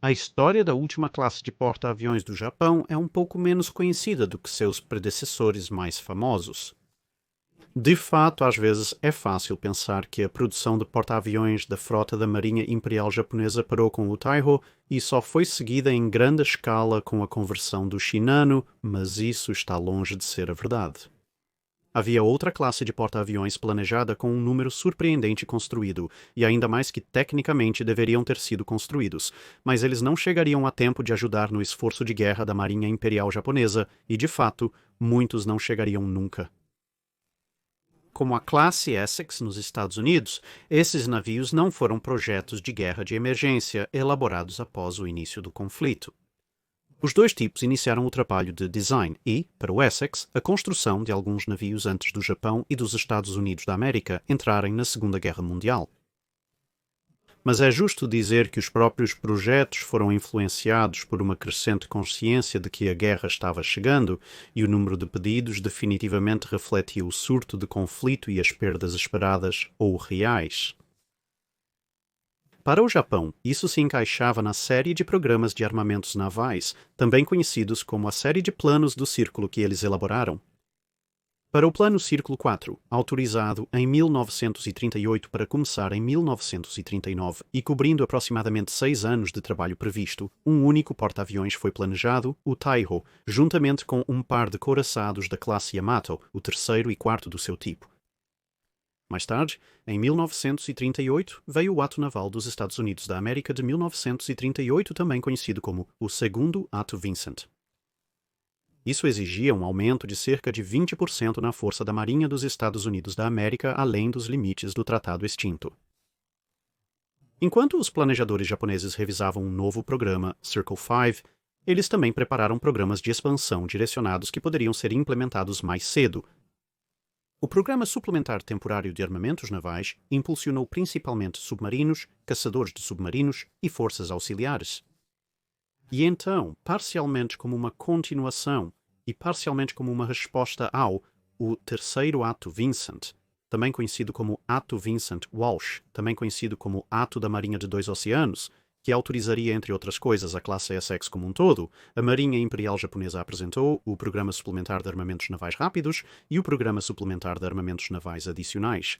A história da última classe de porta-aviões do Japão é um pouco menos conhecida do que seus predecessores mais famosos. De fato, às vezes é fácil pensar que a produção de porta-aviões da frota da Marinha Imperial Japonesa parou com o Taiho e só foi seguida em grande escala com a conversão do Shinano, mas isso está longe de ser a verdade. Havia outra classe de porta-aviões planejada com um número surpreendente construído, e ainda mais que tecnicamente deveriam ter sido construídos, mas eles não chegariam a tempo de ajudar no esforço de guerra da Marinha Imperial Japonesa, e de fato, muitos não chegariam nunca. Como a classe Essex nos Estados Unidos, esses navios não foram projetos de guerra de emergência elaborados após o início do conflito. Os dois tipos iniciaram o trabalho de design e, para o Essex, a construção de alguns navios antes do Japão e dos Estados Unidos da América entrarem na Segunda Guerra Mundial. Mas é justo dizer que os próprios projetos foram influenciados por uma crescente consciência de que a guerra estava chegando e o número de pedidos definitivamente refletia o surto de conflito e as perdas esperadas ou reais. Para o Japão, isso se encaixava na série de programas de armamentos navais, também conhecidos como a série de planos do Círculo que eles elaboraram. Para o Plano Círculo 4, autorizado em 1938 para começar em 1939 e cobrindo aproximadamente 6 anos de trabalho previsto, um único porta-aviões foi planejado, o Taiho, juntamente com um par de couraçados da classe Yamato, o terceiro e quarto do seu tipo. Mais tarde, em 1938, veio o Ato Naval dos Estados Unidos da América de 1938, também conhecido como o Segundo Ato Vincent. Isso exigia um aumento de cerca de 20% na força da Marinha dos Estados Unidos da América, além dos limites do Tratado Extinto. Enquanto os planejadores japoneses revisavam um novo programa, Circle 5, eles também prepararam programas de expansão direcionados que poderiam ser implementados mais cedo. O Programa Suplementar Temporário de Armamentos Navais impulsionou principalmente submarinos, caçadores de submarinos e forças auxiliares. E então, parcialmente como uma continuação e parcialmente como uma resposta ao o Terceiro Ato Vincent, também conhecido como Ato Vincent Walsh, também conhecido como Ato da Marinha de Dois Oceanos, que autorizaria, entre outras coisas, a classe Essex como um todo, a Marinha Imperial Japonesa apresentou o Programa Suplementar de Armamentos Navais Rápidos e o Programa Suplementar de Armamentos Navais Adicionais.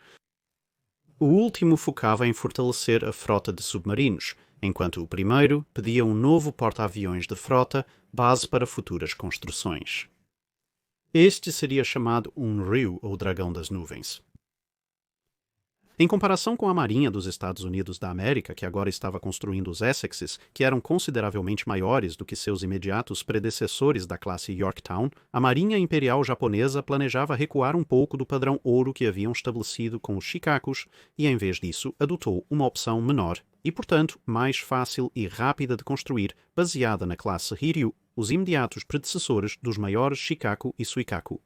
O último focava em fortalecer a frota de submarinos, enquanto o primeiro pedia um novo porta-aviões de frota, base para futuras construções. Este seria chamado um Ryu, ou Dragão das Nuvens. Em comparação com a Marinha dos Estados Unidos da América, que agora estava construindo os Essexes, que eram consideravelmente maiores do que seus imediatos predecessores da classe Yorktown, a Marinha Imperial Japonesa planejava recuar um pouco do padrão ouro que haviam estabelecido com os Shikakus e, em vez disso, adotou uma opção menor e, portanto, mais fácil e rápida de construir, baseada na classe Hiryu, os imediatos predecessores dos maiores Shikaku e Suikaku.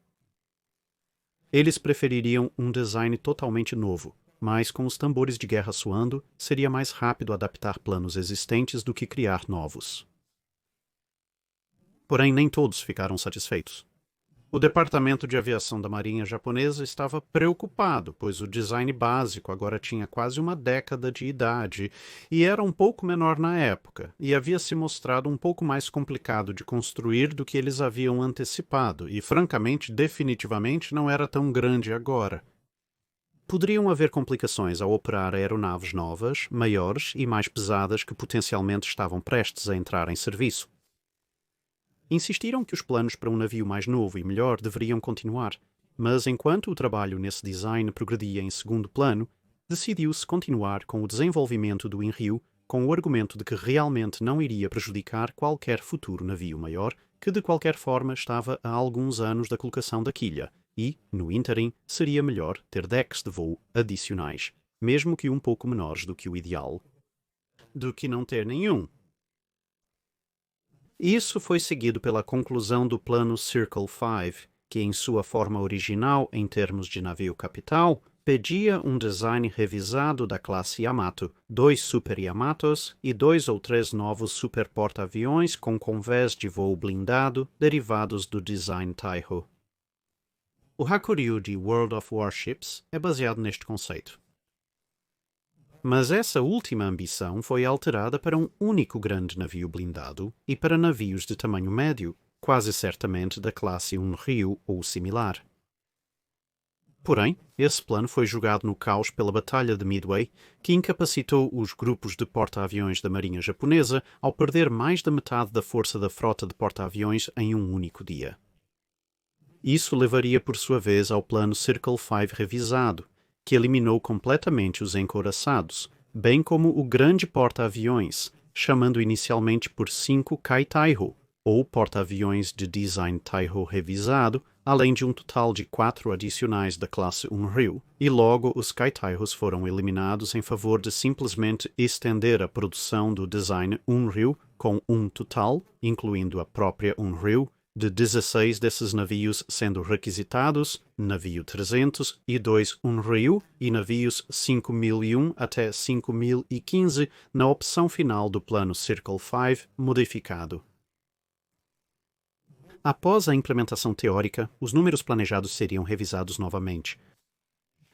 Eles prefeririam um design totalmente novo, mas com os tambores de guerra soando, seria mais rápido adaptar planos existentes do que criar novos. Porém, nem todos ficaram satisfeitos. O Departamento de Aviação da Marinha Japonesa estava preocupado, pois o design básico agora tinha quase uma década de idade e era um pouco menor na época, e havia se mostrado um pouco mais complicado de construir do que eles haviam antecipado, e francamente, definitivamente não era tão grande agora. Poderiam haver complicações ao operar aeronaves novas, maiores e mais pesadas que potencialmente estavam prestes a entrar em serviço. Insistiram que os planos para um navio mais novo e melhor deveriam continuar, mas enquanto o trabalho nesse design progredia em segundo plano, decidiu-se continuar com o desenvolvimento do Inryu com o argumento de que realmente não iria prejudicar qualquer futuro navio maior, que de qualquer forma estava a alguns anos da colocação da quilha, e, no ínterim, seria melhor ter decks de voo adicionais, mesmo que um pouco menores do que o ideal, do que não ter nenhum. Isso foi seguido pela conclusão do plano Circle 5, que em sua forma original, em termos de navio capital, pedia um design revisado da classe Yamato, 2 Super Yamatos e 2 ou 3 novos super porta-aviões com convés de voo blindado derivados do design Taiho. O Hakuryu de World of Warships é baseado neste conceito. Mas essa última ambição foi alterada para um único grande navio blindado e para navios de tamanho médio, quase certamente da classe Unryu ou similar. Porém, esse plano foi jogado no caos pela Batalha de Midway, que incapacitou os grupos de porta-aviões da Marinha Japonesa ao perder mais da metade da força da frota de porta-aviões em um único dia. Isso levaria por sua vez ao plano Circle 5 revisado, que eliminou completamente os encouraçados, bem como o grande porta-aviões, chamando inicialmente por 5 Kai Taiho, ou porta-aviões de design Taiho revisado, além de um total de 4 adicionais da classe Unryu, e logo os Kai Taihos foram eliminados em favor de simplesmente estender a produção do design Unryu com um total, incluindo a própria Unryu, de 16 desses navios sendo requisitados, navio 300 e 2 Unryu e navios 5001 até 5015 na opção final do plano Circle 5 modificado. Após a implementação teórica, os números planejados seriam revisados novamente.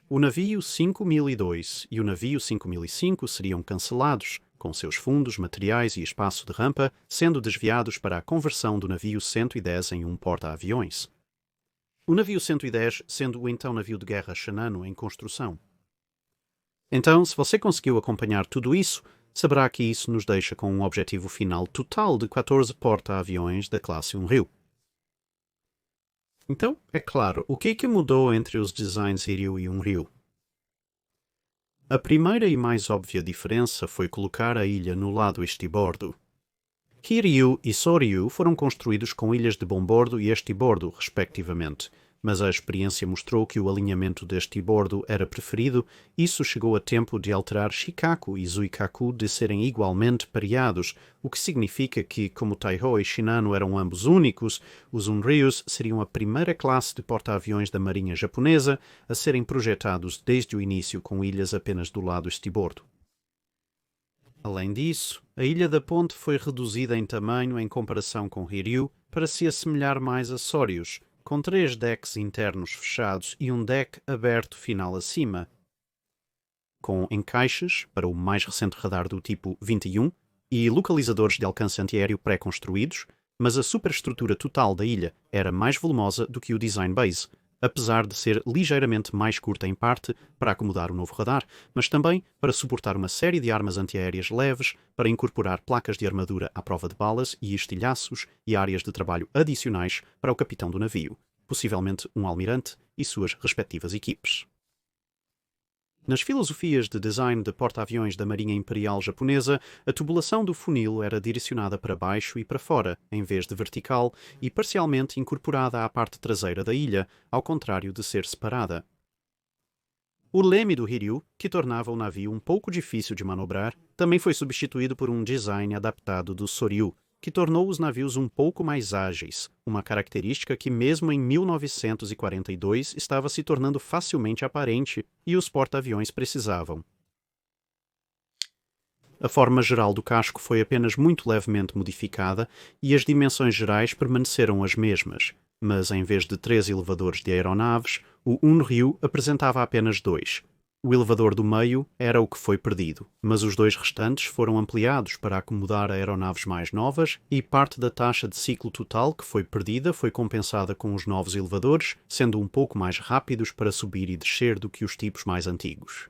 O navio 5002 e o navio 5005 seriam cancelados, com seus fundos, materiais e espaço de rampa sendo desviados para a conversão do navio 110 em um porta-aviões. O navio 110 sendo o então navio de guerra Shinano em construção. Então, se você conseguiu acompanhar tudo isso, saberá que isso nos deixa com um objetivo final total de 14 porta-aviões da classe Unryu. Então, é claro, o que mudou entre os designs Hiryu e Unryu? A primeira e mais óbvia diferença foi colocar a ilha no lado estibordo. Hiryu e Soryu foram construídos com ilhas de bombordo e estibordo, respectivamente, mas a experiência mostrou que o alinhamento de estibordo era preferido. Isso chegou a tempo de alterar Shikaku e Zuikaku de serem igualmente pareados, o que significa que, como Taiho e Shinano eram ambos únicos, os Unryus seriam a primeira classe de porta-aviões da Marinha Japonesa a serem projetados desde o início com ilhas apenas do lado estibordo. Além disso, a Ilha da Ponte foi reduzida em tamanho em comparação com Hiryu para se assemelhar mais a Soryus, com 3 decks internos fechados e um deck aberto final acima, com encaixes para o mais recente radar do tipo 21 e localizadores de alcance antiaéreo pré-construídos, mas a superestrutura total da ilha era mais volumosa do que o design base, apesar de ser ligeiramente mais curta em parte para acomodar o novo radar, mas também para suportar uma série de armas antiaéreas leves, para incorporar placas de armadura à prova de balas e estilhaços e áreas de trabalho adicionais para o capitão do navio, possivelmente um almirante e suas respectivas equipes. Nas filosofias de design de porta-aviões da Marinha Imperial Japonesa, a tubulação do funil era direcionada para baixo e para fora, em vez de vertical, e parcialmente incorporada à parte traseira da ilha, ao contrário de ser separada. O leme do Hiryu, que tornava o navio um pouco difícil de manobrar, também foi substituído por um design adaptado do Soryu, que tornou os navios um pouco mais ágeis, uma característica que mesmo em 1942 estava se tornando facilmente aparente e os porta-aviões precisavam. A forma geral do casco foi apenas muito levemente modificada e as dimensões gerais permaneceram as mesmas, mas em vez de 3 elevadores de aeronaves, o Unryu apresentava apenas 2. O elevador do meio era o que foi perdido, mas os 2 restantes foram ampliados para acomodar aeronaves mais novas e parte da taxa de ciclo total que foi perdida foi compensada com os novos elevadores, sendo um pouco mais rápidos para subir e descer do que os tipos mais antigos.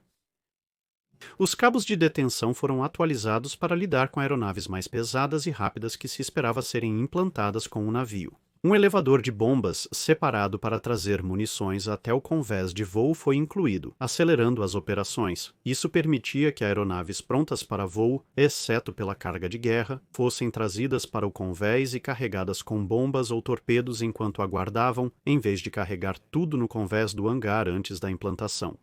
Os cabos de detenção foram atualizados para lidar com aeronaves mais pesadas e rápidas que se esperava serem implantadas com o navio. Um elevador de bombas separado para trazer munições até o convés de voo foi incluído, acelerando as operações. Isso permitia que aeronaves prontas para voo, exceto pela carga de guerra, fossem trazidas para o convés e carregadas com bombas ou torpedos enquanto aguardavam, em vez de carregar tudo no convés do hangar antes da implantação.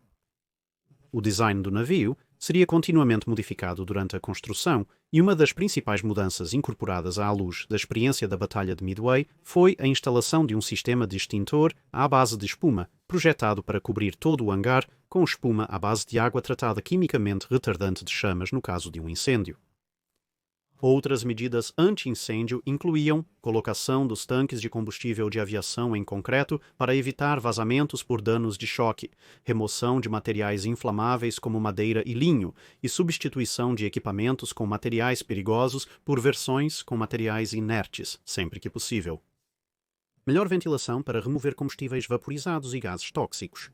O design do navio seria continuamente modificado durante a construção, e uma das principais mudanças incorporadas à luz da experiência da Batalha de Midway foi a instalação de um sistema de extintor à base de espuma, projetado para cobrir todo o hangar com espuma à base de água tratada quimicamente retardante de chamas no caso de um incêndio. Outras medidas anti-incêndio incluíam colocação dos tanques de combustível de aviação em concreto para evitar vazamentos por danos de choque, remoção de materiais inflamáveis como madeira e linho e substituição de equipamentos com materiais perigosos por versões com materiais inertes, sempre que possível. Melhor ventilação para remover combustíveis vaporizados e gases tóxicos.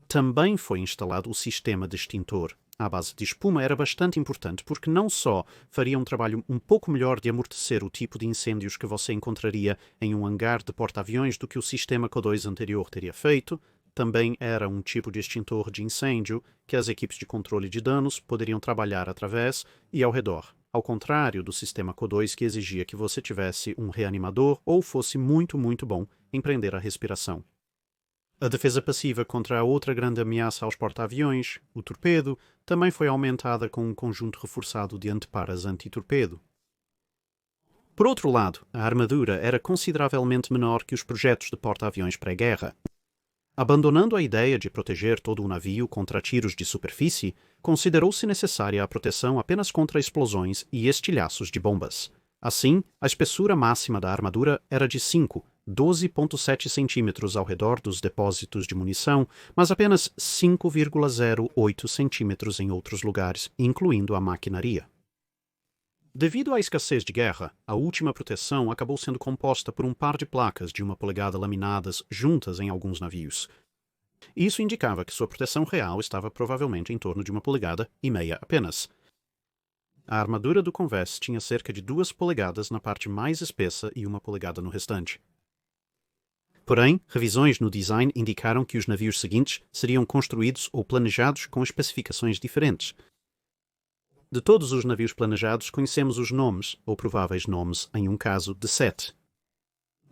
Também foi instalado o sistema de extintor. À base de espuma era bastante importante porque não só faria um trabalho um pouco melhor de amortecer o tipo de incêndios que você encontraria em um hangar de porta-aviões do que o sistema CO2 anterior teria feito, também era um tipo de extintor de incêndio que as equipes de controle de danos poderiam trabalhar através e ao redor, ao contrário do sistema CO2 que exigia que você tivesse um reanimador ou fosse muito, muito bom em prender a respiração. A defesa passiva contra a outra grande ameaça aos porta-aviões, o torpedo, também foi aumentada com um conjunto reforçado de anteparas anti-torpedo. Por outro lado, a armadura era consideravelmente menor que os projetos de porta-aviões pré-guerra. Abandonando a ideia de proteger todo o navio contra tiros de superfície, considerou-se necessária a proteção apenas contra explosões e estilhaços de bombas. Assim, a espessura máxima da armadura era de 12,7 centímetros ao redor dos depósitos de munição, mas apenas 5,08 centímetros em outros lugares, incluindo a maquinaria. Devido à escassez de guerra, a última proteção acabou sendo composta por um par de placas de 1 polegada laminadas juntas em alguns navios. Isso indicava que sua proteção real estava provavelmente em torno de 1,5 polegadas apenas. A armadura do Convés tinha cerca de 2 polegadas na parte mais espessa e 1 polegada no restante. Porém, revisões no design indicaram que os navios seguintes seriam construídos ou planejados com especificações diferentes. De todos os navios planejados, conhecemos os nomes, ou prováveis nomes, em um caso, de 7.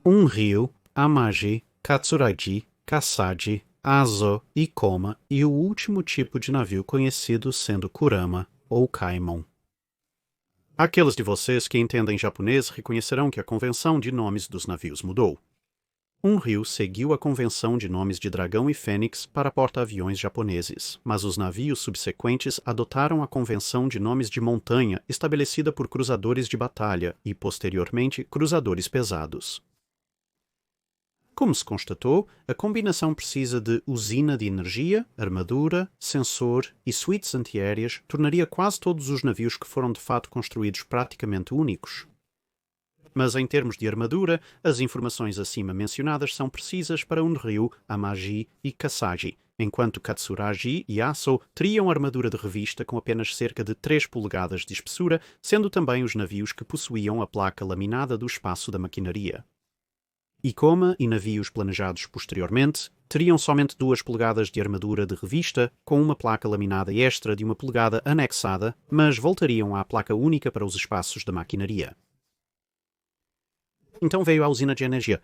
Unryu, Amagi, Katsuragi, Kasagi, Azo, Ikoma e o último tipo de navio conhecido sendo Kurama ou Kaimon. Aqueles de vocês que entendem japonês reconhecerão que a convenção de nomes dos navios mudou. Unryu seguiu a convenção de nomes de Dragão e Fênix para porta-aviões japoneses, mas os navios subsequentes adotaram a convenção de nomes de montanha estabelecida por cruzadores de batalha e, posteriormente, cruzadores pesados. Como se constatou, a combinação precisa de usina de energia, armadura, sensor e suítes antiaéreas tornaria quase todos os navios que foram de fato construídos praticamente únicos. Mas em termos de armadura, as informações acima mencionadas são precisas para Unryu, Amagi e Kasagi, enquanto Katsuragi e Aso teriam armadura de revista com apenas cerca de 3 polegadas de espessura, sendo também os navios que possuíam a placa laminada do espaço da maquinaria. Ikoma e navios planejados posteriormente teriam somente 2 polegadas de armadura de revista, com uma placa laminada extra de 1 polegada anexada, mas voltariam à placa única para os espaços da maquinaria. Então veio a usina de energia.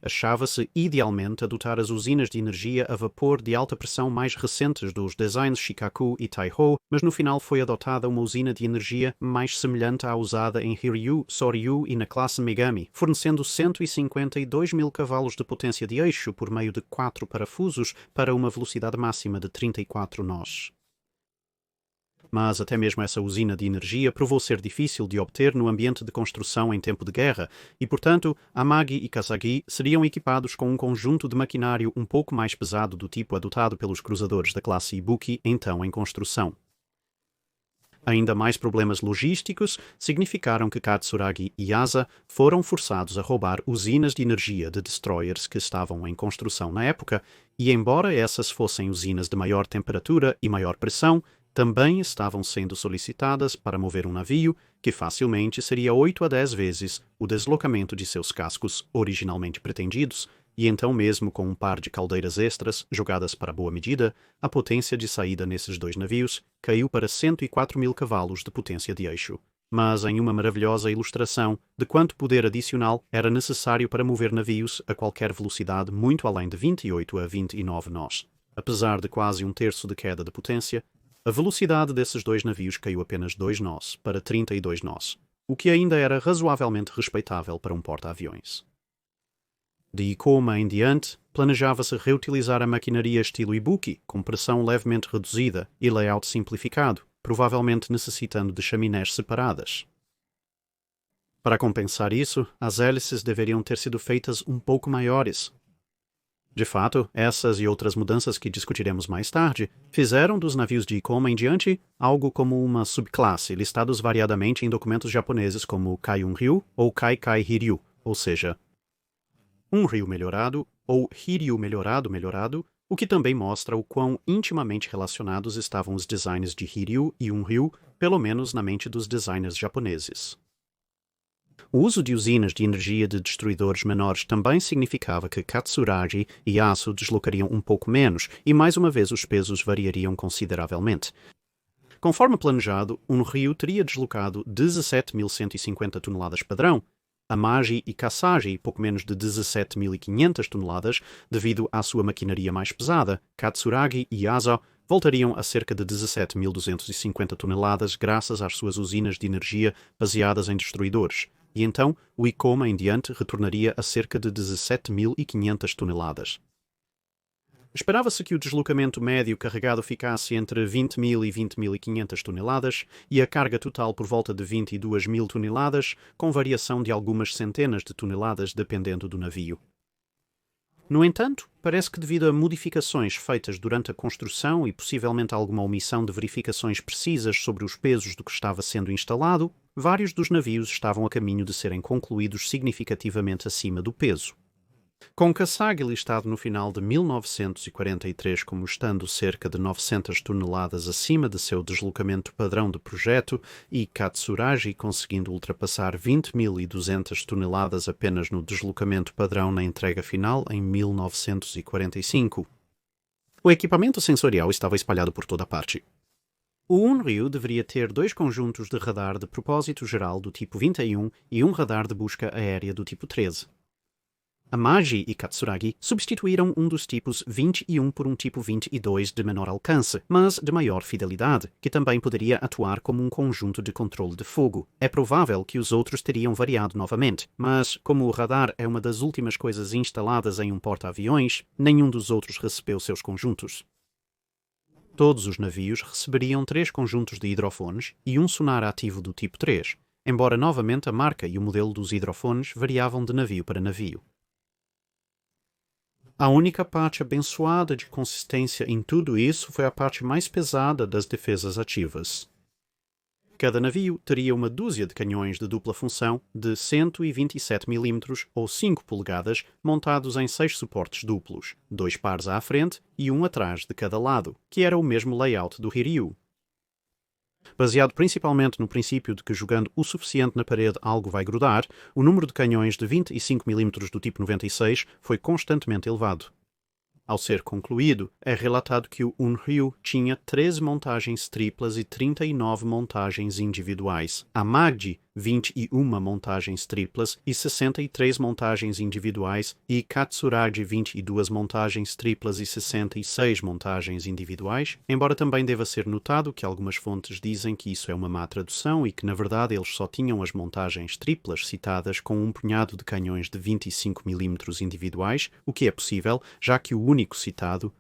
Achava-se idealmente adotar as usinas de energia a vapor de alta pressão mais recentes dos designs Shikaku e Taiho, mas no final foi adotada uma usina de energia mais semelhante à usada em Hiryu, Soryu e na classe Megami, fornecendo 152 mil cavalos de potência de eixo por meio de 4 parafusos para uma velocidade máxima de 34 nós. Mas até mesmo essa usina de energia provou ser difícil de obter no ambiente de construção em tempo de guerra e, portanto, Amagi e Kasagi seriam equipados com um conjunto de maquinário um pouco mais pesado do tipo adotado pelos cruzadores da classe Ibuki, então em construção. Ainda mais problemas logísticos significaram que Katsuragi e Asa foram forçados a roubar usinas de energia de destroyers que estavam em construção na época, e embora essas fossem usinas de maior temperatura e maior pressão, também estavam sendo solicitadas para mover um navio que facilmente seria 8 a 10 vezes o deslocamento de seus cascos originalmente pretendidos, e então mesmo com um par de caldeiras extras jogadas para boa medida, a potência de saída nesses 2 navios caiu para 104 mil cavalos de potência de eixo. Mas em uma maravilhosa ilustração de quanto poder adicional era necessário para mover navios a qualquer velocidade muito além de 28 a 29 nós. Apesar de quase 1/3 de queda de potência, a velocidade desses 2 navios caiu apenas 2 nós, para 32 nós, o que ainda era razoavelmente respeitável para um porta-aviões. De Ikoma em diante, planejava-se reutilizar a maquinaria estilo Ibuki, com pressão levemente reduzida e layout simplificado, provavelmente necessitando de chaminés separadas. Para compensar isso, as hélices deveriam ter sido feitas um pouco maiores. De fato, essas e outras mudanças que discutiremos mais tarde fizeram dos navios de Ikoma em diante algo como uma subclasse, listados variadamente em documentos japoneses como Kaiun-ryu ou Kai-Kai-Hiryu, ou seja, um ryu melhorado ou Hiryu melhorado, o que também mostra o quão intimamente relacionados estavam os designs de Hiryu e um ryu, pelo menos na mente dos designers japoneses. O uso de usinas de energia de destruidores menores também significava que Katsuragi e Yasu deslocariam um pouco menos e mais uma vez os pesos variariam consideravelmente. Conforme planejado, um Ryu teria deslocado 17.150 toneladas padrão, Amagi e Kasagi pouco menos de 17.500 toneladas devido à sua maquinaria mais pesada, Katsuragi e Yasu voltariam a cerca de 17.250 toneladas graças às suas usinas de energia baseadas em destruidores. E então o Ikoma em diante retornaria a cerca de 17.500 toneladas. Esperava-se que o deslocamento médio carregado ficasse entre 20.000 e 20.500 toneladas e a carga total por volta de 22.000 toneladas, com variação de algumas centenas de toneladas dependendo do navio. No entanto, parece que devido a modificações feitas durante a construção e possivelmente alguma omissão de verificações precisas sobre os pesos do que estava sendo instalado, vários dos navios estavam a caminho de serem concluídos significativamente acima do peso. Com Kasagi listado no final de 1943 como estando cerca de 900 toneladas acima de seu deslocamento padrão de projeto e Katsuragi conseguindo ultrapassar 20.200 toneladas apenas no deslocamento padrão na entrega final em 1945. O equipamento sensorial estava espalhado por toda parte. O Unryu deveria ter dois conjuntos de radar de propósito geral do tipo 21 e um radar de busca aérea do tipo 13. Amagi e Katsuragi substituíram um dos tipos 21 por um tipo 22 de menor alcance, mas de maior fidelidade, que também poderia atuar como um conjunto de controle de fogo. É provável que os outros teriam variado novamente, mas como o radar é uma das últimas coisas instaladas em um porta-aviões, nenhum dos outros recebeu seus conjuntos. Todos os navios receberiam 3 conjuntos de hidrofones e um sonar ativo do tipo 3, embora novamente a marca e o modelo dos hidrofones variavam de navio para navio. A única parte abençoada de consistência em tudo isso foi a parte mais pesada das defesas ativas. Cada navio teria uma dúzia de canhões de dupla função de 127 mm ou 5 polegadas montados em 6 suportes duplos, 2 pares à frente e um atrás de cada lado, que era o mesmo layout do Hiryu. Baseado principalmente no princípio de que jogando o suficiente na parede algo vai grudar, o número de canhões de 25 mm do tipo 96 foi constantemente elevado. Ao ser concluído, é relatado que o Unryu tinha 13 montagens triplas e 39 montagens individuais. A Magdi, 21 montagens triplas e 63 montagens individuais, e Katsuragi, 22 montagens triplas e 66 montagens individuais, embora também deva ser notado que algumas fontes dizem que isso é uma má tradução e que, na verdade, eles só tinham as montagens triplas citadas com um punhado de canhões de 25 mm individuais, o que é possível, já que o único citado,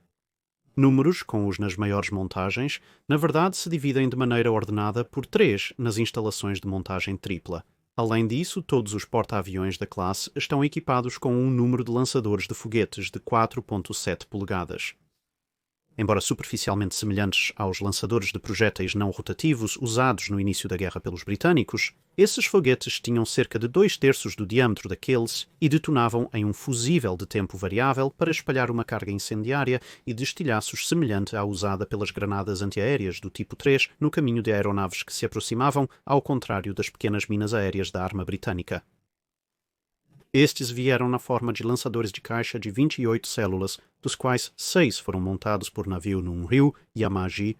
números com os nas maiores montagens, na verdade se dividem de maneira ordenada por 3 nas instalações de montagem tripla. Além disso, todos os porta-aviões da classe estão equipados com um número de lançadores de foguetes de 4,7 polegadas. Embora superficialmente semelhantes aos lançadores de projéteis não rotativos usados no início da guerra pelos britânicos, esses foguetes tinham cerca de 2/3 do diâmetro daqueles e detonavam em um fusível de tempo variável para espalhar uma carga incendiária e de estilhaços semelhante à usada pelas granadas antiaéreas do tipo 3 no caminho de aeronaves que se aproximavam, ao contrário das pequenas minas aéreas da arma britânica. Estes vieram na forma de lançadores de caixa de 28 células, dos quais 6 foram montados por navio no Unryu e Amagi,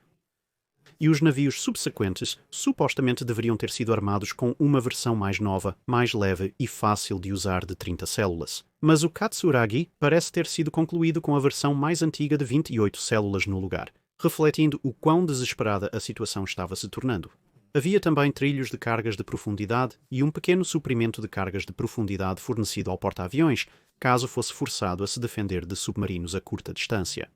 e os navios subsequentes supostamente deveriam ter sido armados com uma versão mais nova, mais leve e fácil de usar de 30 células. Mas o Katsuragi parece ter sido concluído com a versão mais antiga de 28 células no lugar, refletindo o quão desesperada a situação estava se tornando. Havia também trilhos de cargas de profundidade e um pequeno suprimento de cargas de profundidade fornecido ao porta-aviões, caso fosse forçado a se defender de submarinos a curta distância.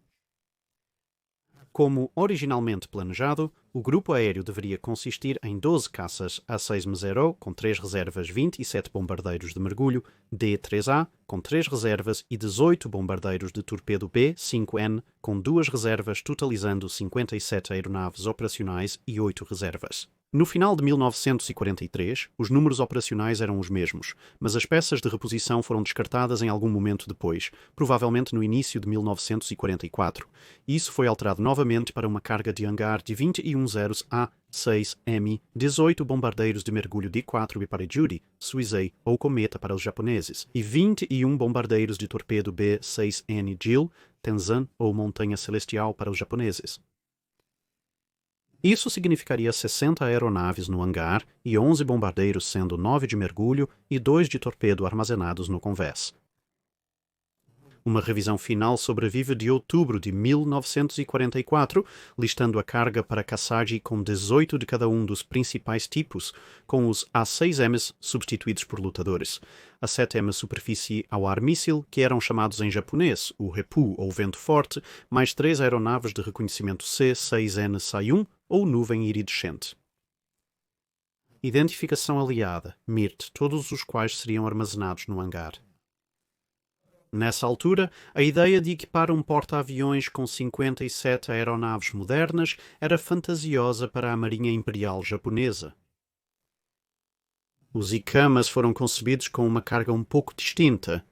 Como originalmente planejado, o grupo aéreo deveria consistir em 12 caças A6M0 com 3 reservas, 27 bombardeiros de mergulho, D-3A com 3 reservas e 18 bombardeiros de torpedo B-5N com 2 reservas, totalizando 57 aeronaves operacionais e 8 reservas. No final de 1943, os números operacionais eram os mesmos, mas as peças de reposição foram descartadas em algum momento depois, provavelmente no início de 1944. Isso foi alterado novamente para uma carga de hangar de 21 Zeros A6M, 18 bombardeiros de mergulho D4 Bipare Judy, Suisei ou Cometa para os japoneses, e 21 bombardeiros de torpedo B6N Jill, Tenzan ou Montanha Celestial para os japoneses. Isso significaria 60 aeronaves no hangar e 11 bombardeiros, sendo 9 de mergulho e 2 de torpedo armazenados no convés. Uma revisão final sobrevive de outubro de 1944, listando a carga para Kasagi com 18 de cada um dos principais tipos, com os A6Ms substituídos por lutadores, a 7M superfície ao ar míssil, que eram chamados em japonês o Repu ou vento forte, mais 3 aeronaves de reconhecimento C-6N Sayun ou nuvem iridescente. Identificação aliada, MIRT, todos os quais seriam armazenados no hangar. Nessa altura, a ideia de equipar um porta-aviões com 57 aeronaves modernas era fantasiosa para a Marinha Imperial Japonesa. Os Ikamas foram concebidos com uma carga um pouco distinta.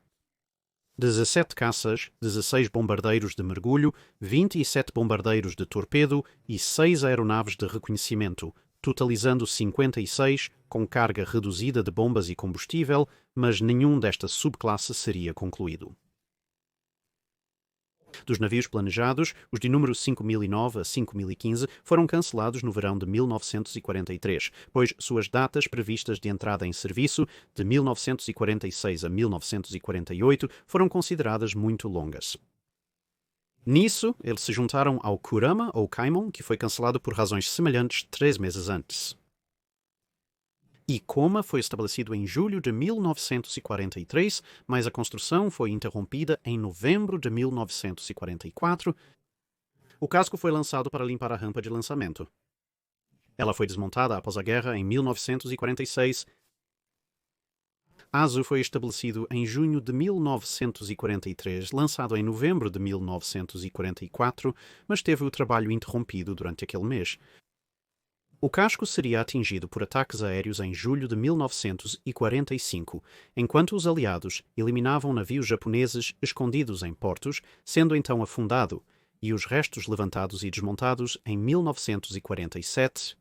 17 caças, 16 bombardeiros de mergulho, 27 bombardeiros de torpedo e 6 aeronaves de reconhecimento, totalizando 56, com carga reduzida de bombas e combustível, mas nenhum desta subclasse seria concluído. Dos navios planejados, os de número 5009 a 5015 foram cancelados no verão de 1943, pois suas datas previstas de entrada em serviço, de 1946 a 1948, foram consideradas muito longas. Nisso, eles se juntaram ao Kurama ou Kaimon, que foi cancelado por razões semelhantes 3 meses antes. Ikoma foi estabelecido em julho de 1943, mas a construção foi interrompida em novembro de 1944. O casco foi lançado para limpar a rampa de lançamento. Ela foi desmontada após a guerra em 1946. Azu foi estabelecido em junho de 1943, lançado em novembro de 1944, mas teve o trabalho interrompido durante aquele mês. O casco seria atingido por ataques aéreos em julho de 1945, enquanto os aliados eliminavam navios japoneses escondidos em portos, sendo então afundado, e os restos levantados e desmontados em 1947.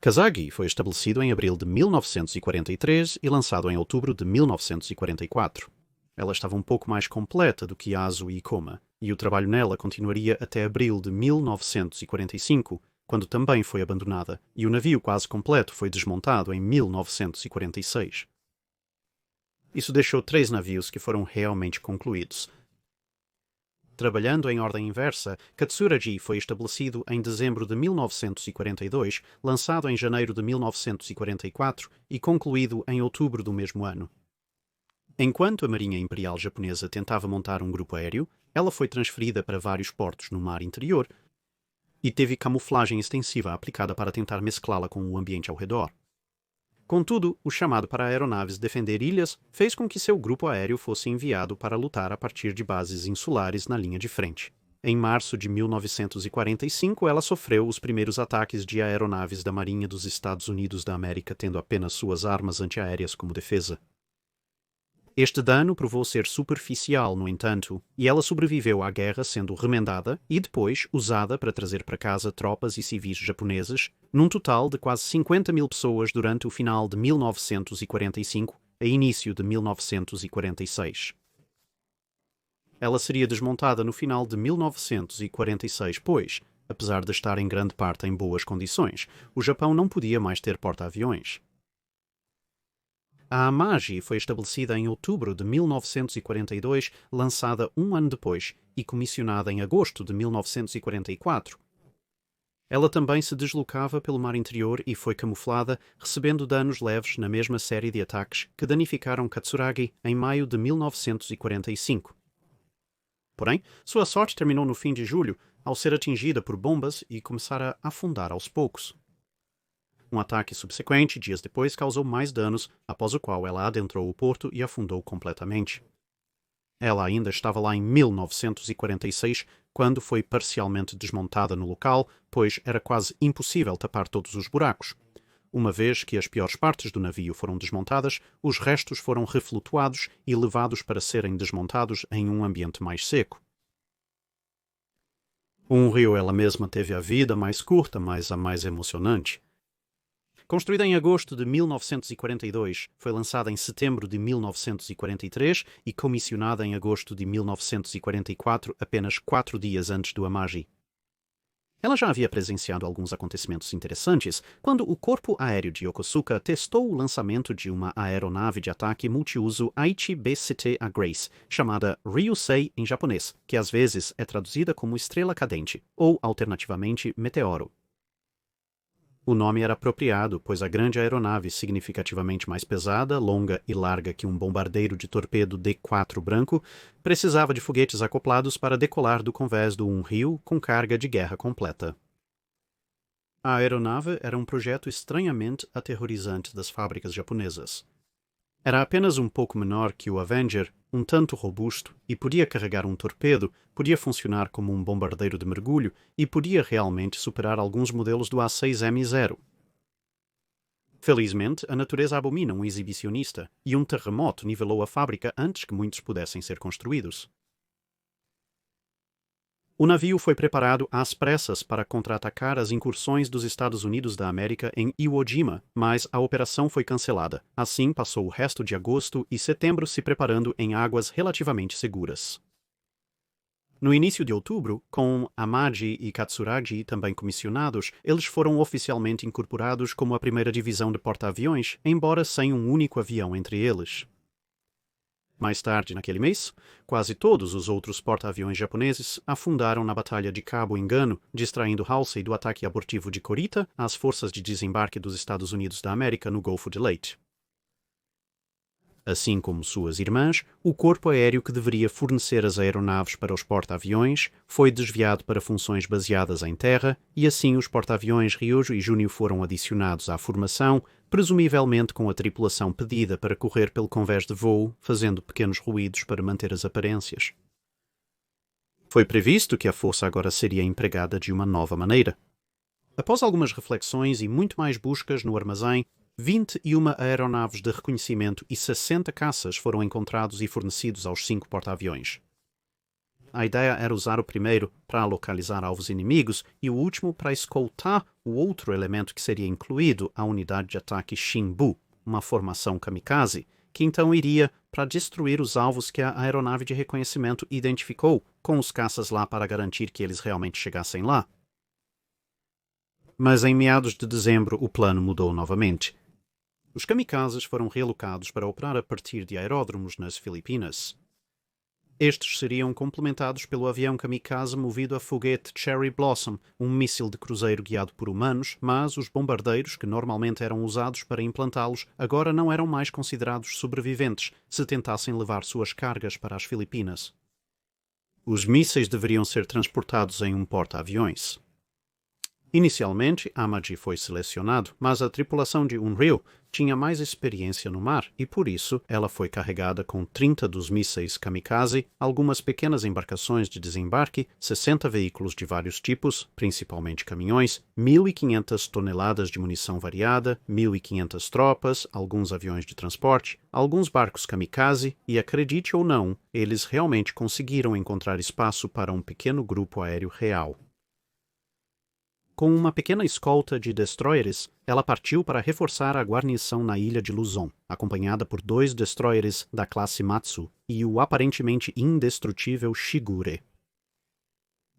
Kasagi foi estabelecido em abril de 1943 e lançado em outubro de 1944. Ela estava um pouco mais completa do que Azu e Ikoma, e o trabalho nela continuaria até abril de 1945, quando também foi abandonada, e o navio quase completo foi desmontado em 1946. Isso deixou 3 navios que foram realmente concluídos. Trabalhando em ordem inversa, Katsuragi foi estabelecido em dezembro de 1942, lançado em janeiro de 1944 e concluído em outubro do mesmo ano. Enquanto a Marinha Imperial Japonesa tentava montar um grupo aéreo, ela foi transferida para vários portos no mar interior e teve camuflagem extensiva aplicada para tentar mesclá-la com o ambiente ao redor. Contudo, o chamado para aeronaves defender ilhas fez com que seu grupo aéreo fosse enviado para lutar a partir de bases insulares na linha de frente. Em março de 1945, ela sofreu os primeiros ataques de aeronaves da Marinha dos Estados Unidos da América, tendo apenas suas armas antiaéreas como defesa. Este dano provou ser superficial, no entanto, e ela sobreviveu à guerra sendo remendada e depois usada para trazer para casa tropas e civis japoneses, num total de quase 50.000 pessoas durante o final de 1945 a início de 1946. Ela seria desmontada no final de 1946, pois, apesar de estar em grande parte em boas condições, o Japão não podia mais ter porta-aviões. A Amagi foi estabelecida em outubro de 1942, lançada um ano depois e comissionada em agosto de 1944. Ela também se deslocava pelo mar interior e foi camuflada, recebendo danos leves na mesma série de ataques que danificaram Katsuragi em maio de 1945. Porém, sua sorte terminou no fim de julho, ao ser atingida por bombas e começar a afundar aos poucos. Um ataque subsequente, dias depois, causou mais danos, após o qual ela adentrou o porto e afundou completamente. Ela ainda estava lá em 1946, quando foi parcialmente desmontada no local, pois era quase impossível tapar todos os buracos. Uma vez que as piores partes do navio foram desmontadas, os restos foram reflutuados e levados para serem desmontados em um ambiente mais seco. Um rio ela mesma teve a vida mais curta, mas a mais emocionante. Construída em agosto de 1942, foi lançada em setembro de 1943 e comissionada em agosto de 1944, apenas 4 dias antes do Amagi. Ela já havia presenciado alguns acontecimentos interessantes quando o Corpo Aéreo de Yokosuka testou o lançamento de uma aeronave de ataque multiuso Aichi BCT A Grace, chamada Ryusei em japonês, que às vezes é traduzida como estrela cadente, ou alternativamente meteoro. O nome era apropriado, pois a grande aeronave, significativamente mais pesada, longa e larga que um bombardeiro de torpedo D-4 branco, precisava de foguetes acoplados para decolar do convés do Rio com carga de guerra completa. A aeronave era um projeto estranhamente aterrorizante das fábricas japonesas. Era apenas um pouco menor que o Avenger, um tanto robusto, e podia carregar um torpedo, podia funcionar como um bombardeiro de mergulho e podia realmente superar alguns modelos do A6M0. Felizmente, a natureza abomina um exibicionista, e um terremoto nivelou a fábrica antes que muitos pudessem ser construídos. O navio foi preparado às pressas para contra-atacar as incursões dos Estados Unidos da América em Iwo Jima, mas a operação foi cancelada. Assim, passou o resto de agosto e setembro se preparando em águas relativamente seguras. No início de outubro, com Amagi e Katsuragi também comissionados, eles foram oficialmente incorporados como a primeira divisão de porta-aviões, embora sem um único avião entre eles. Mais tarde naquele mês, quase todos os outros porta-aviões japoneses afundaram na Batalha de Cabo Engano, distraindo Halsey do ataque abortivo de Kurita às forças de desembarque dos Estados Unidos da América no Golfo de Leyte. Assim como suas irmãs, o corpo aéreo que deveria fornecer as aeronaves para os porta-aviões foi desviado para funções baseadas em terra e assim os porta-aviões Ryojo e Junio foram adicionados à formação, presumivelmente com a tripulação pedida para correr pelo convés de voo, fazendo pequenos ruídos para manter as aparências. Foi previsto que a força agora seria empregada de uma nova maneira. Após algumas reflexões e muito mais buscas no armazém, 21 aeronaves de reconhecimento e 60 caças foram encontrados e fornecidos aos 5 porta-aviões. A ideia era usar o primeiro para localizar alvos inimigos e o último para escoltar o outro elemento que seria incluído, a unidade de ataque Shinbu, uma formação kamikaze, que então iria para destruir os alvos que a aeronave de reconhecimento identificou, com os caças lá para garantir que eles realmente chegassem lá. Mas em meados de dezembro o plano mudou novamente. Os kamikazes foram realocados para operar a partir de aeródromos nas Filipinas. Estes seriam complementados pelo avião kamikaze movido a foguete Cherry Blossom, um míssil de cruzeiro guiado por humanos, mas os bombardeiros, que normalmente eram usados para implantá-los, agora não eram mais considerados sobreviventes se tentassem levar suas cargas para as Filipinas. Os mísseis deveriam ser transportados em um porta-aviões. Inicialmente, Amagi foi selecionado, mas a tripulação de Unreal tinha mais experiência no mar e, por isso, ela foi carregada com 30 dos mísseis kamikaze, algumas pequenas embarcações de desembarque, 60 veículos de vários tipos, principalmente caminhões, 1.500 toneladas de munição variada, 1.500 tropas, alguns aviões de transporte, alguns barcos kamikaze e, acredite ou não, eles realmente conseguiram encontrar espaço para um pequeno grupo aéreo real. Com uma pequena escolta de destroyers, ela partiu para reforçar a guarnição na ilha de Luzon, acompanhada por 2 destroyers da classe Matsu e o aparentemente indestrutível Shigure.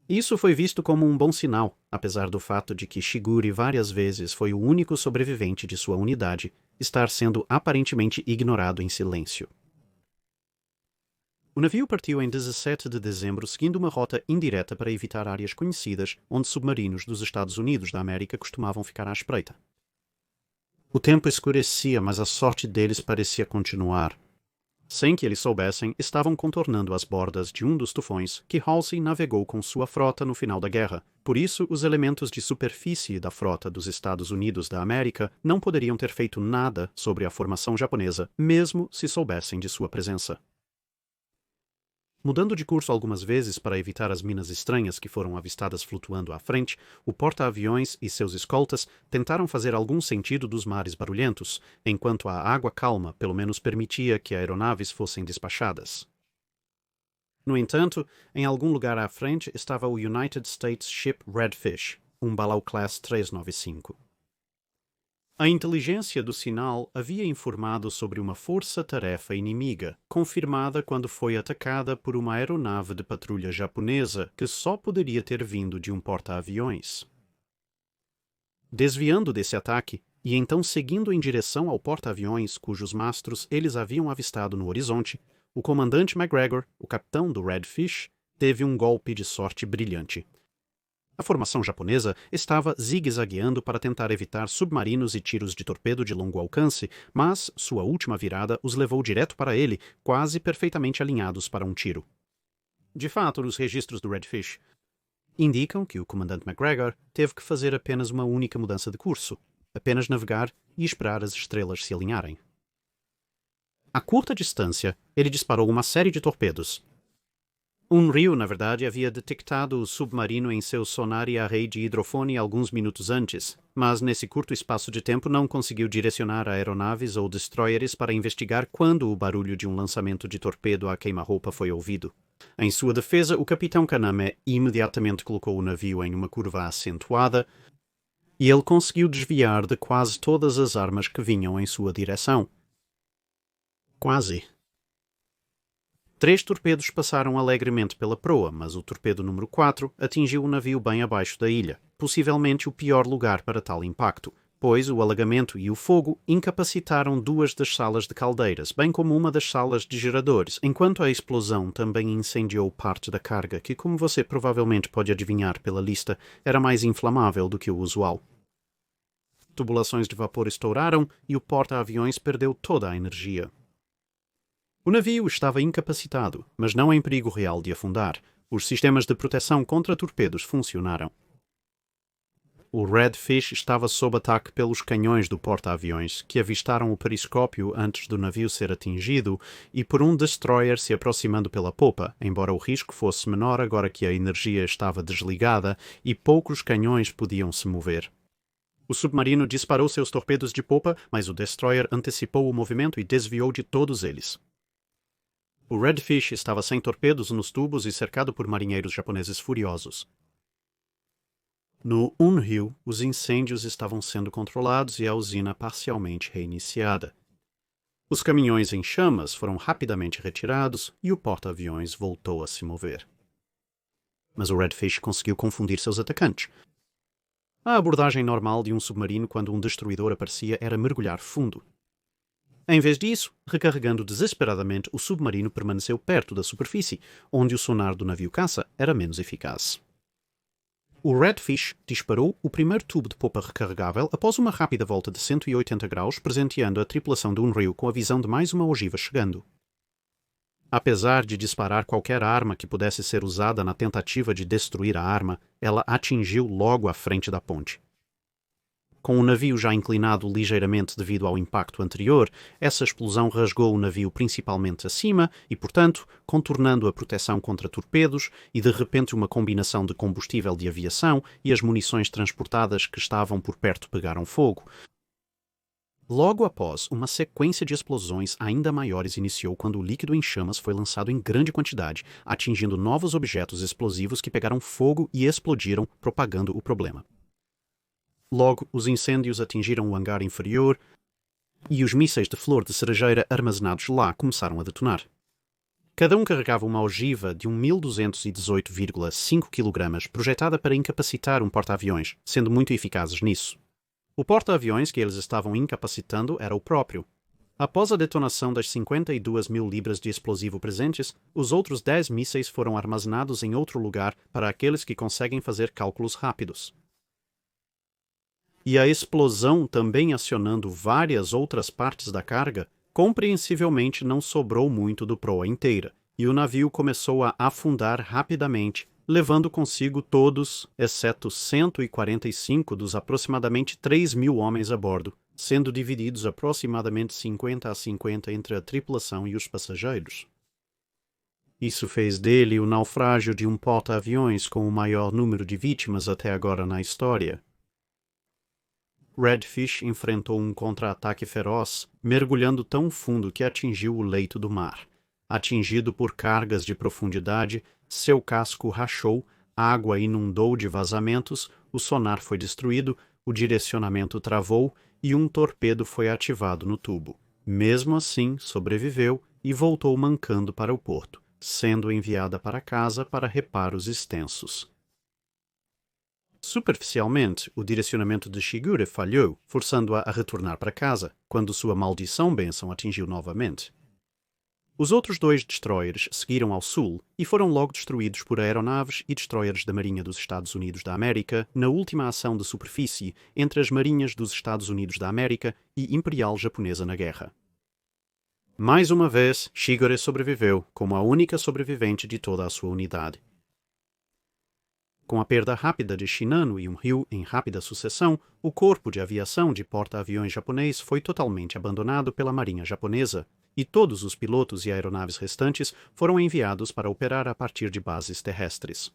Isso foi visto como um bom sinal, apesar do fato de que Shigure várias vezes foi o único sobrevivente de sua unidade, estar sendo aparentemente ignorado em silêncio. O navio partiu em 17 de dezembro seguindo uma rota indireta para evitar áreas conhecidas onde submarinos dos Estados Unidos da América costumavam ficar à espreita. O tempo escurecia, mas a sorte deles parecia continuar. sem que eles soubessem, estavam contornando as bordas de um dos tufões que Halsey navegou com sua frota no final da guerra. Por isso, os elementos de superfície da frota dos Estados Unidos da América não poderiam ter feito nada sobre a formação japonesa, mesmo se soubessem de sua presença. Mudando de curso algumas vezes para evitar as minas estranhas que foram avistadas flutuando à frente, o porta-aviões e seus escoltas tentaram fazer algum sentido dos mares barulhentos, enquanto a água calma pelo menos permitia que aeronaves fossem despachadas. No entanto, em algum lugar à frente estava o United States Ship Redfish, um Balau Class 395. A inteligência do sinal havia informado sobre uma força-tarefa inimiga, confirmada quando foi atacada por uma aeronave de patrulha japonesa que só poderia ter vindo de um porta-aviões. Desviando desse ataque, e então seguindo em direção ao porta-aviões cujos mastros eles haviam avistado no horizonte, o comandante McGregor, o capitão do Redfish, teve um golpe de sorte brilhante. A formação japonesa estava zigue-zagueando para tentar evitar submarinos e tiros de torpedo de longo alcance, mas sua última virada os levou direto para ele, quase perfeitamente alinhados para um tiro. De fato, os registros do Redfish indicam que o comandante McGregor teve que fazer apenas uma única mudança de curso, apenas navegar e esperar as estrelas se alinharem. A curta distância, ele disparou uma série de torpedos. Unryu, na verdade, havia detectado o submarino em seu sonar e array de hidrofone alguns minutos antes, mas nesse curto espaço de tempo não conseguiu direcionar aeronaves ou destroyers para investigar quando o barulho de um lançamento de torpedo a queima-roupa foi ouvido. Em sua defesa, o capitão Kaname imediatamente colocou o navio em uma curva acentuada e ele conseguiu desviar de quase todas as armas que vinham em sua direção. Quase. 3 torpedos passaram alegremente pela proa, mas o torpedo número 4 atingiu o navio bem abaixo da ilha, possivelmente o pior lugar para tal impacto, pois o alagamento e o fogo incapacitaram 2 das salas de caldeiras, bem como uma das salas de geradores, enquanto a explosão também incendiou parte da carga, que, como você provavelmente pode adivinhar pela lista, era mais inflamável do que o usual. Tubulações de vapor estouraram e o porta-aviões perdeu toda a energia. O navio estava incapacitado, mas não em perigo real de afundar. Os sistemas de proteção contra torpedos funcionaram. O Redfish estava sob ataque pelos canhões do porta-aviões, que avistaram o periscópio antes do navio ser atingido, e por um destroyer se aproximando pela popa, embora o risco fosse menor agora que a energia estava desligada e poucos canhões podiam se mover. O submarino disparou seus torpedos de popa, mas o destroyer antecipou o movimento e desviou de todos eles. O Redfish estava sem torpedos nos tubos e cercado por marinheiros japoneses furiosos. No Unryu, os incêndios estavam sendo controlados e a usina parcialmente reiniciada. Os caminhões em chamas foram rapidamente retirados e o porta-aviões voltou a se mover. Mas o Redfish conseguiu confundir seus atacantes. A abordagem normal de um submarino quando um destruidor aparecia era mergulhar fundo. Em vez disso, recarregando desesperadamente, o submarino permaneceu perto da superfície, onde o sonar do navio caça era menos eficaz. O Redfish disparou o primeiro tubo de popa recarregável após uma rápida volta de 180 graus, presenteando a tripulação do Unryu com a visão de mais uma ogiva chegando. Apesar de disparar qualquer arma que pudesse ser usada na tentativa de destruir a arma, ela atingiu logo à frente da ponte. Com o navio já inclinado ligeiramente devido ao impacto anterior, essa explosão rasgou o navio principalmente acima e, portanto, contornando a proteção contra torpedos e, de repente, uma combinação de combustível de aviação e as munições transportadas que estavam por perto pegaram fogo. Logo após, uma sequência de explosões ainda maiores iniciou quando o líquido em chamas foi lançado em grande quantidade, atingindo novos objetos explosivos que pegaram fogo e explodiram, propagando o problema. Logo, os incêndios atingiram o hangar inferior e os mísseis de flor de cerejeira armazenados lá começaram a detonar. Cada um carregava uma ogiva de 1.218,5 kg projetada para incapacitar um porta-aviões, sendo muito eficazes nisso. O porta-aviões que eles estavam incapacitando era o próprio. Após a detonação das 52.000 libras de explosivo presentes, os outros 10 mísseis foram armazenados em outro lugar para aqueles que conseguem fazer cálculos rápidos. E a explosão, também acionando várias outras partes da carga, Compreensivelmente não sobrou muito do proa inteira, e o navio começou a afundar rapidamente, levando consigo todos, exceto 145 dos aproximadamente 3.000 homens a bordo, sendo divididos aproximadamente 50 a 50 entre a tripulação e os passageiros. Isso fez dele o naufrágio de um porta-aviões com o maior número de vítimas até agora na história. Redfish enfrentou um contra-ataque feroz, mergulhando tão fundo que atingiu o leito do mar. Atingido por cargas de profundidade, seu casco rachou, a água inundou de vazamentos, o sonar foi destruído, o direcionamento travou e um torpedo foi ativado no tubo. Mesmo assim, sobreviveu e voltou mancando para o porto, sendo enviada para casa para reparos extensos. Superficialmente, o direcionamento de Shigure falhou, forçando-a a retornar para casa, quando sua maldição bênção atingiu novamente. Os outros 2 destroyers seguiram ao sul e foram logo destruídos por aeronaves e destroyers da Marinha dos Estados Unidos da América na última ação de superfície entre as Marinhas dos Estados Unidos da América e Imperial Japonesa na guerra. Mais uma vez, Shigure sobreviveu como a única sobrevivente de toda a sua unidade. Com a perda rápida de Shinano e um Ryu em rápida sucessão, o corpo de aviação de porta-aviões japonês foi totalmente abandonado pela Marinha japonesa, e todos os pilotos e aeronaves restantes foram enviados para operar a partir de bases terrestres.